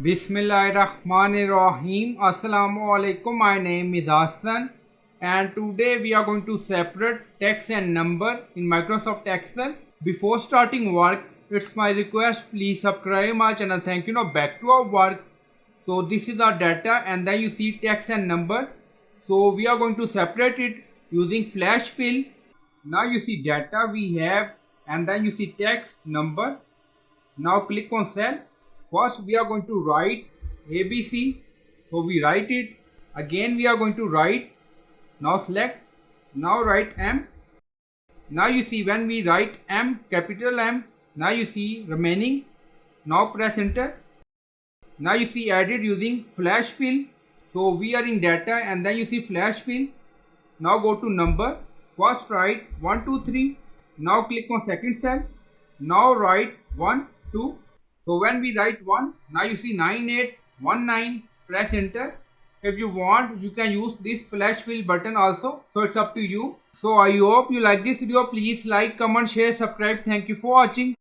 Bismillahirrahmanirrahim. Assalamu alaikum. My name is Hassan and today we are going to separate text and number in Microsoft Excel. Before starting work, it's my request, please subscribe my channel. Thank you. Now back to our work. So this is our data and then you see text and number. So we are going to separate it using flash fill. Now you see data we have and then you see text number. Now click on cell. First we are going to write ABC, so we write it. Again we are going to write. Now select. Now write M. Now you see when we write M, capital M, now you see remaining. Now press enter. Now you see added using flash fill. So we are in data and then you see flash fill. Now go to number. First write 1, 2, 3. Now click on second cell. Now write 1, 2. So when we write 1, now you see 9819, press enter. If you want, you can use this flash fill button also. So it's up to you. So I hope you like this video. Please like, comment, share, subscribe. Thank you for watching.